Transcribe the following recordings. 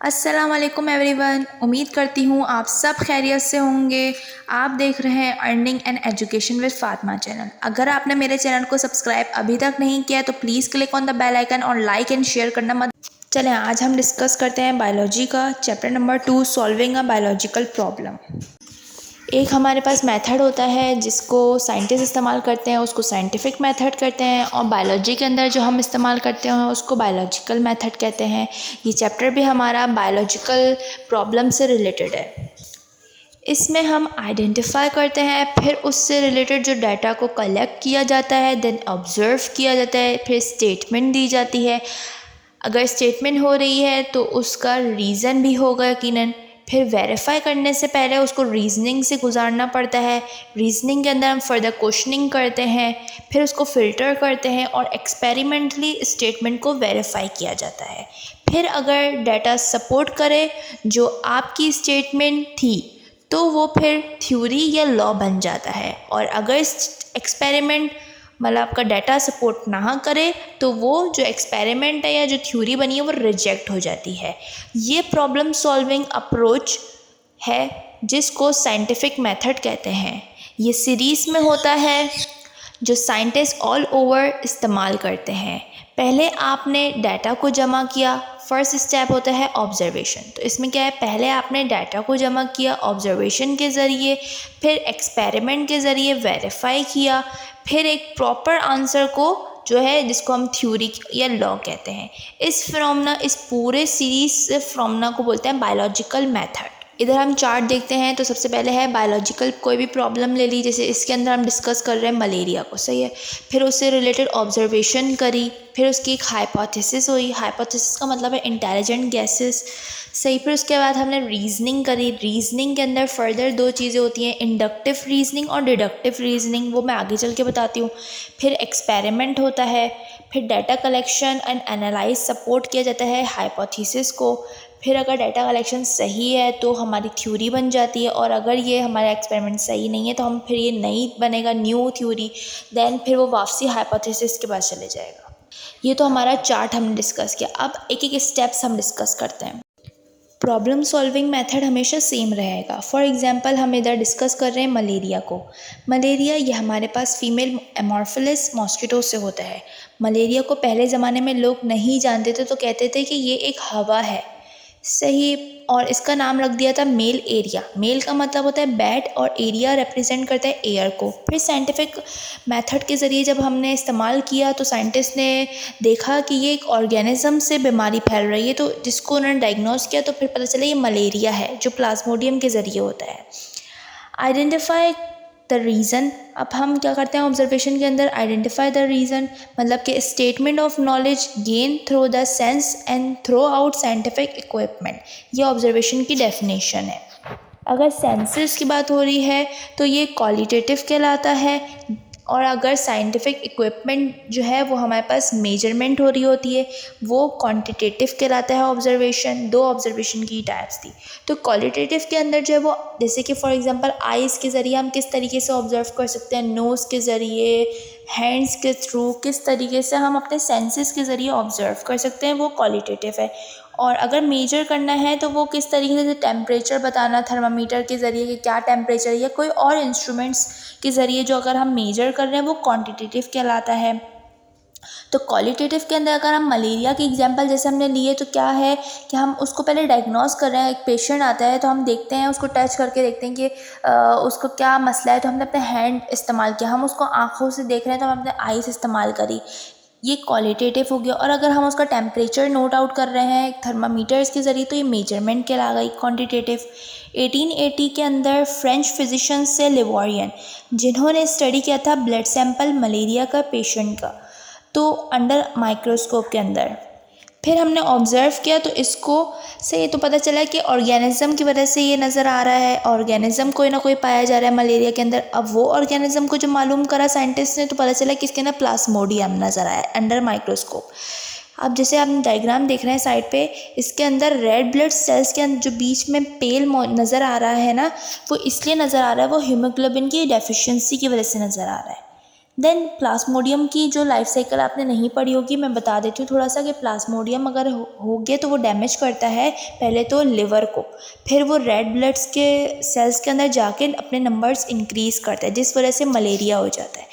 अस्सलाम वालेकुम एवरीवन। उम्मीद करती हूँ आप सब खैरियत से होंगे। आप देख रहे हैं earning and education with Fatima channel. अगर आपने मेरे चैनल को सब्सक्राइब अभी तक नहीं किया तो please click on the bell icon और लाइक एंड शेयर करना मत। चलें आज हम डिस्कस करते हैं बायोलॉजी का chapter number 2 solving a biological problem. एक हमारे पास मेथड होता है जिसको साइंटिस्ट इस्तेमाल करते हैं, उसको साइंटिफिक मेथड कहते हैं, और बायोलॉजी के अंदर जो हम इस्तेमाल करते हैं उसको बायोलॉजिकल मेथड कहते हैं। ये चैप्टर भी हमारा बायोलॉजिकल प्रॉब्लम से रिलेटेड है। इसमें हम आइडेंटिफाई करते हैं, फिर उससे रिलेटेड जो डाटा को कलेक्ट किया जाता है, देन ऑब्ज़र्व किया जाता है, फिर स्टेटमेंट दी जाती है। अगर स्टेटमेंट हो रही है तो उसका रीज़न भी होगा यकीनन। फिर वेरीफाई करने से पहले उसको रीजनिंग से गुजारना पड़ता है। रीजनिंग के अंदर हम फर्दर क्वेश्चनिंग करते हैं, फिर उसको फ़िल्टर करते हैं और एक्सपेरिमेंटली स्टेटमेंट को वेरीफाई किया जाता है। फिर अगर डाटा सपोर्ट करे जो आपकी स्टेटमेंट थी तो वो फिर थ्योरी या लॉ बन जाता है, और अगर एक्सपेरिमेंट मतलब आपका डाटा सपोर्ट ना करे तो वो जो एक्सपेरिमेंट है या जो थ्योरी बनी है वो रिजेक्ट हो जाती है। ये प्रॉब्लम सॉल्विंग अप्रोच है जिसको साइंटिफिक मेथड कहते हैं। ये सीरीज़ में होता है जो साइंटिस्ट ऑल ओवर इस्तेमाल करते हैं। पहले आपने डाटा को जमा किया, फर्स्ट स्टेप होता है ऑब्जर्वेशन। तो इसमें क्या है, पहले आपने डाटा को जमा किया ऑब्जर्वेशन के ज़रिए, फिर एक्सपेरिमेंट के ज़रिए वेरीफाई किया, फिर एक प्रॉपर आंसर को जो है जिसको हम थ्योरी या लॉ कहते हैं। इस पूरे सीरीज फिनोमेना को बोलते हैं बायोलॉजिकल मेथड। इधर हम चार्ट देखते हैं तो सबसे पहले है बायोलॉजिकल कोई भी प्रॉब्लम ले ली, जैसे इसके अंदर हम डिस्कस कर रहे हैं मलेरिया को, सही है। फिर उससे रिलेटेड ऑब्जर्वेशन करी, फिर उसकी एक हाइपोथेसिस हुई। हाइपोथेसिस का मतलब है इंटेलिजेंट गैसेस, सही। फिर उसके बाद हमने रीजनिंग करी। रीजनिंग के अंदर फर्दर दो चीज़ें होती हैं, इंडक्टिव रीजनिंग और डिडक्टिव रीजनिंग, वो मैं आगे चल के बताती हूँ। फिर एक्सपेरिमेंट होता है, फिर data collection and analyse support किया जाता है हाइपोथेसिस को। फिर अगर डाटा कलेक्शन सही है तो हमारी थ्योरी बन जाती है, और अगर ये हमारा एक्सपेरिमेंट सही नहीं है तो हम फिर ये नई बनेगा न्यू थ्योरी, देन फिर वो वापसी हाइपोथेसिस के पास चले जाएगा। ये तो हमारा चार्ट हमने डिस्कस किया। अब एक एक स्टेप्स हम डिस्कस करते हैं। प्रॉब्लम सॉल्विंग मेथड हमेशा सेम रहेगा। फॉर एग्जांपल हम इधर डिस्कस कर रहे हैं मलेरिया को। मलेरिया ये हमारे पास फीमेल एमोर्फिलस मॉस्किटो से होता है। मलेरिया को पहले ज़माने में लोग नहीं जानते थे तो कहते थे कि ये एक हवा है, सही, और इसका नाम रख दिया था मेल एरिया। मेल का मतलब होता है बैट और एरिया रिप्रेजेंट करता है एयर को। फिर साइंटिफिक मेथड के ज़रिए जब हमने इस्तेमाल किया तो साइंटिस्ट ने देखा कि ये एक ऑर्गेनिज्म से बीमारी फैल रही है, तो जिसको उन्होंने डायग्नोस किया तो फिर पता चला ये मलेरिया है जो प्लाज्मोडियम के ज़रिए होता है। Identify the reason. अब हम क्या करते हैं ऑब्जर्वेशन के अंदर, आइडेंटिफाई द रीज़न मतलब कि statement of knowledge gain through the sense and through out scientific equipment, ये ऑब्जर्वेशन की डेफिनेशन है। अगर सेंसेस की बात हो रही है तो ये क्वालिटेटिव कहलाता है, और अगर साइंटिफिक इक्विपमेंट जो है वो हमारे पास मेजरमेंट हो रही होती है वो क्वांटिटेटिव कहलाता है ऑब्जर्वेशन। दो ऑब्जर्वेशन की टाइप्स थी। तो क्वालिटेटिव के अंदर जो है वो जैसे कि फॉर एग्जांपल आइज़ के ज़रिए हम किस तरीके से ऑब्जर्व कर सकते हैं, नोज़ के ज़रिए, हैंड्स के थ्रू, किस तरीके से हम अपने सेंसेस के ज़रिए ऑब्जर्व कर सकते हैं, वो क्वालिटेटिव है। और अगर मेजर करना है तो वो किस तरीके से टेम्परेचर बताना थर्मामीटर के ज़रिए कि क्या टेम्परेचर, या कोई और इंस्ट्रूमेंट्स के ज़रिए जो अगर हम मेजर कर रहे हैं वो क्वांटिटेटिव कहलाता है। तो क्वालिटेटिव के अंदर अगर हम मलेरिया की एग्जांपल जैसे हमने लिए तो क्या है कि हम उसको पहले डायग्नोस कर रहे हैं। एक पेशेंट आता है तो हम देखते हैं, उसको टच करके देखते हैं कि उसको क्या मसला है, तो हमने अपने हैंड इस्तेमाल किया। हम उसको आँखों से देख रहे हैं तो हम अपने आईज इस्तेमाल करी, ये क्वालिटेटिव हो गया। और अगर हम उसका टेम्परेचर नोट आउट कर रहे हैं थर्मामीटर्स के ज़रिए तो ये मेजरमेंट कहला गई, क्वांटिटेटिव। 1880 के अंदर फ्रेंच फिजिशियन से लिवोरियन जिन्होंने स्टडी किया था ब्लड सैंपल मलेरिया का पेशेंट का, तो अंडर माइक्रोस्कोप के अंदर फिर हमने ऑब्ज़र्व किया तो इसको से ये तो पता चला कि ऑर्गेनिज्म की वजह से ये नज़र आ रहा है, ऑर्गेनिज्म कोई ना कोई पाया जा रहा है मलेरिया के अंदर। अब वो ऑर्गेनिज्म को जो मालूम करा साइंटिस्ट ने तो पता चला कि इसके अंदर प्लाज्मोडियम नज़र आया अंडर माइक्रोस्कोप। अब जैसे आप डायग्राम देख रहे हैं साइड पे, इसके अंदर रेड ब्लड सेल्स के अंदर जो बीच में पेल नज़र आ रहा है ना, वो इसलिए नज़र आ रहा है, वो हीमोग्लोबिन की डेफिशिएंसी की वजह से नज़र आ रहा है। देन प्लाज्मोडियम की जो लाइफ साइकिल आपने नहीं पढ़ी होगी, मैं बता देती हूँ थोड़ा सा कि प्लाज्मोडियम अगर हो गया तो वो डैमेज करता है पहले तो लिवर को, फिर वो रेड ब्लड्स के सेल्स के अंदर जाके अपने नंबर्स इंक्रीज़ करता है, जिस वजह से मलेरिया हो जाता है।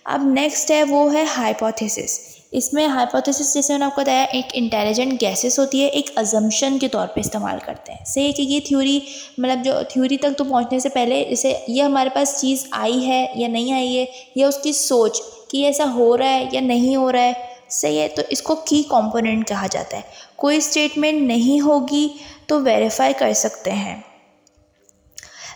अब नेक्स्ट है वो है हाइपोथेसिस। इसमें हाइपोथेसिस जैसे मैंने आपको बताया एक इंटेलिजेंट गैसेस होती है, एक अजम्पशन के तौर पे इस्तेमाल करते हैं। सही है कि ये थ्योरी मतलब जो थ्योरी तक तो पहुंचने से पहले जैसे ये हमारे पास चीज़ आई है या नहीं आई है, या उसकी सोच कि ऐसा हो रहा है या नहीं हो रहा है, सही है, तो इसको की कंपोनेंट कहा जाता है। कोई स्टेटमेंट नहीं होगी तो वेरीफाई कर सकते हैं।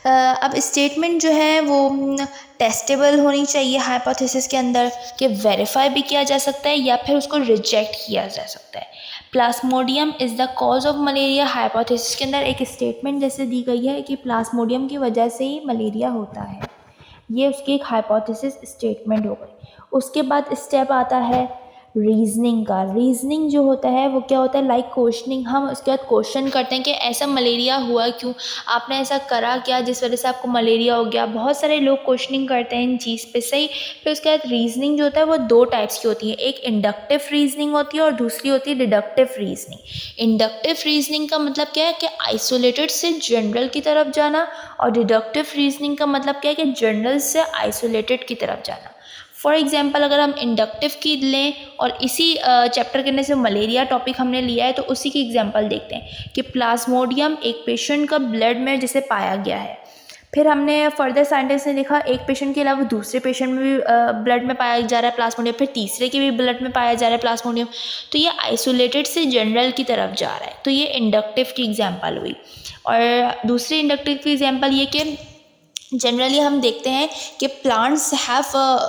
अब स्टेटमेंट जो है वो टेस्टेबल होनी चाहिए हाइपोथेसिस के अंदर, कि वेरीफाई भी किया जा सकता है या फिर उसको रिजेक्ट किया जा सकता है। Plasmodium is the cause of malaria hypothesis के अंदर एक स्टेटमेंट जैसे दी गई है कि प्लाज्मोडियम की वजह से ही मलेरिया होता है, ये उसकी एक हाइपोथेसिस स्टेटमेंट हो गई। उसके बाद स्टेप आता है रीजनिंग का। रीजनिंग जो होता है वो क्या होता है, लाइक क्वेश्चनिंग। हम उसके बाद क्वेश्चन करते हैं कि ऐसा मलेरिया हुआ क्यों, आपने ऐसा करा क्या जिस वजह से आपको मलेरिया हो गया। बहुत सारे लोग क्वेश्चनिंग करते हैं इन चीज़ पे, सही। फिर उसके बाद रीजनिंग जो होता है वो दो टाइप्स की होती है, एक इंडक्टिव रीजनिंग होती है और दूसरी होती है डिडक्टिव रीजनिंग। इंडक्टिव रीजनिंग का मतलब क्या है कि आइसोलेटेड से जनरल की तरफ जाना, और डिडक्टिव रीजनिंग का मतलब क्या है कि जनरल से आइसोलेटेड की तरफ जाना। फॉर एग्जाम्पल अगर हम इंडक्टिव की लें और इसी चैप्टर के अंदर से मलेरिया टॉपिक हमने लिया है तो उसी की एग्जाम्पल देखते हैं कि प्लाज्मोडियम एक पेशेंट का ब्लड में जैसे पाया गया है। फिर हमने फर्दर साइंटिस्ट ने देखा एक पेशेंट के अलावा दूसरे पेशेंट में भी ब्लड में पाया जा रहा है प्लाज्मोडियम, फिर तीसरे के भी ब्लड में पाया जा रहा है प्लाज्मोडियम। तो ये आइसोलेटेड से जनरल की तरफ जा रहा है, तो ये इंडक्टिव की एग्जाम्पल हुई। और दूसरी इंडक्टिव की एग्जाम्पल ये कि जनरली हम देखते हैं कि प्लांट्स हैव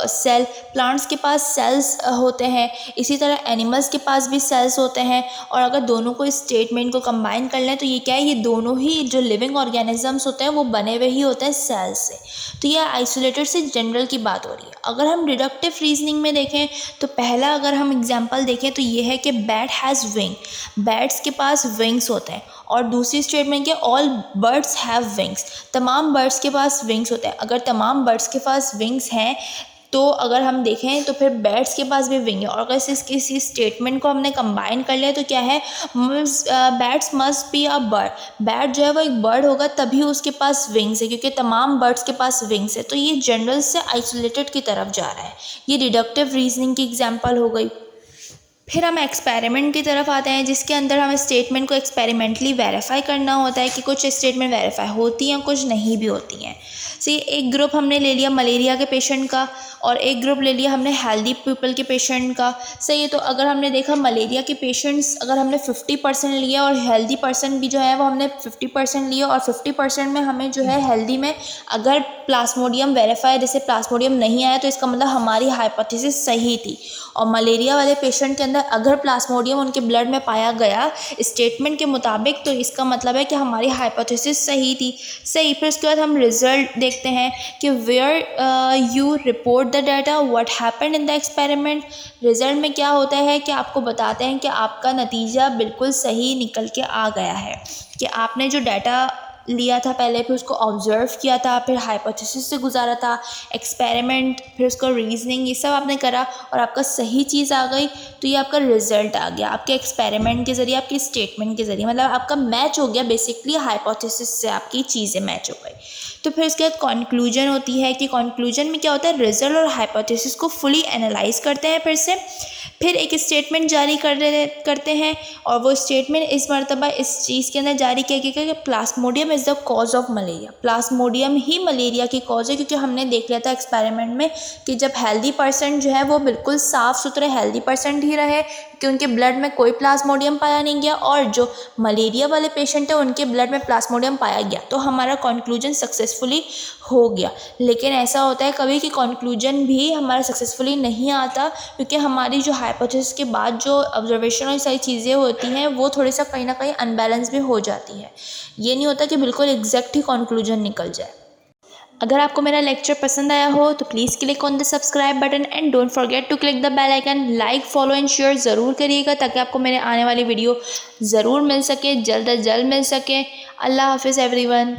सेल, प्लांट्स के पास सेल्स होते हैं, इसी तरह एनिमल्स के पास भी सेल्स होते हैं। और अगर दोनों को स्टेटमेंट को कंबाइन कर लें तो ये क्या है, ये दोनों ही जो लिविंग ऑर्गेनिजम्स होते हैं वो बने हुए ही होते हैं सेल्स से। तो ये आइसोलेटेड से जनरल की बात हो रही है। अगर हम डिडक्टिव रीजनिंग में देखें तो पहला अगर हम एग्जाम्पल देखें तो ये है कि बैट हैज़ विंग, बैट्स के पास विंग्स होते हैं। और दूसरी स्टेटमेंट के ऑल बर्ड्स हैव विंग्स, तमाम बर्ड्स के पास विंग्स होते हैं। अगर तमाम बर्ड्स के पास विंग्स हैं तो अगर हम देखें तो फिर बैट्स के पास भी विंग है। और अगर किसी स्टेटमेंट को हमने कंबाइन कर लिया तो क्या है, bats must be a bird, bat जो है वो एक बर्ड होगा तभी उसके पास विंग्स है, क्योंकि तमाम बर्ड्स के पास विंग्स है। तो ये जनरल से आइसोलेटेड की तरफ जा रहा है। ये डिडक्टिव रीजनिंग की एग्जाम्पल हो गई। फिर हम एक्सपेरिमेंट की तरफ आते हैं जिसके अंदर हमें स्टेटमेंट को एक्सपेरिमेंटली वेरीफाई करना होता है कि कुछ स्टेटमेंट वेरीफाई होती हैं कुछ नहीं भी होती हैं। सी एक ग्रुप हमने ले लिया मलेरिया के पेशेंट का और एक ग्रुप ले लिया हमने हेल्दी पीपल के पेशेंट का, सही है। तो अगर हमने देखा मलेरिया के पेशेंट्स अगर हमने 50% लिया और हेल्दी पर्सन भी जो है वो हमने 50% लिया, और 50% में हमें जो है हेल्दी में अगर प्लाज्मोडियम वेरीफाई जैसे प्लाज्मोडियम नहीं आया तो इसका मतलब हमारी हाइपोथेसिस सही थी। और मलेरिया वाले पेशेंट के अंदर अगर प्लाज्मोडियम उनके ब्लड में पाया गया स्टेटमेंट के मुताबिक तो इसका मतलब है कि हमारी हाइपोथेसिस सही थी, सही। फिर उसके बाद हम रिजल्ट देखते हैं कि where you report the data what happened in the experiment. Result में क्या होता है कि आपको बताते हैं कि आपका नतीजा बिल्कुल सही निकल के आ गया है, कि आपने जो डाटा लिया था पहले फिर उसको ऑब्जर्व किया था, फिर हाइपोथेसिस से गुजारा था, एक्सपेरिमेंट, फिर उसको रीजनिंग, ये सब आपने करा और आपका सही चीज़ आ गई तो ये आपका रिजल्ट आ गया आपके एक्सपेरिमेंट के ज़रिए, आपके स्टेटमेंट के ज़रिए, मतलब आपका मैच हो गया बेसिकली हाइपोथेसिस से आपकी चीज़ें मैच हो गई। तो फिर उसके बाद कंक्लूजन होती है कि कंक्लूजन में क्या होता है, रिजल्ट और हाइपोथेसिस को फुली एनालाइज करते हैं, फिर एक स्टेटमेंट जारी करते हैं और वो स्टेटमेंट इस मरतबा इस चीज़ के अंदर जारी किया गया कि Plasmodium is the cause of malaria. Plasmodium he malaria की कॉज है, क्योंकि हमने देख लिया था एक्सपेरिमेंट में कि जब हेल्दी पर्सन जो है वो बिल्कुल साफ़ सुथरे हेल्दी पर्सन ही रहे कि उनके ब्लड में कोई प्लाज्मोडियम पाया नहीं गया, और जो मलेरिया वाले पेशेंट है उनके ब्लड में प्लाज्मोडियम पाया गया, तो हमारा कंक्लूजन सक्सेसफुली हो गया। लेकिन ऐसा होता है कभी कि कंक्लूजन भी हमारा सक्सेसफुली नहीं आता, क्योंकि हमारी जो हाइपोथेसिस के बाद जो ऑब्जर्वेशन और सारी चीज़ें होती हैं वो थोड़ी सा कहीं ना कहीं अनबैलेंस भी हो जाती है। ये नहीं होता कि बिल्कुल एग्जैक्ट ही कंक्लूजन निकल जाए। अगर आपको मेरा लेक्चर पसंद आया हो तो please click on the subscribe button and don't forget to click the bell icon. Like follow and share ज़रूर करिएगा ताकि आपको मेरे आने वाली वीडियो ज़रूर मिल सके, जल्द अज जल्द मिल सके। अल्लाह हाफिज़ एवरीवन।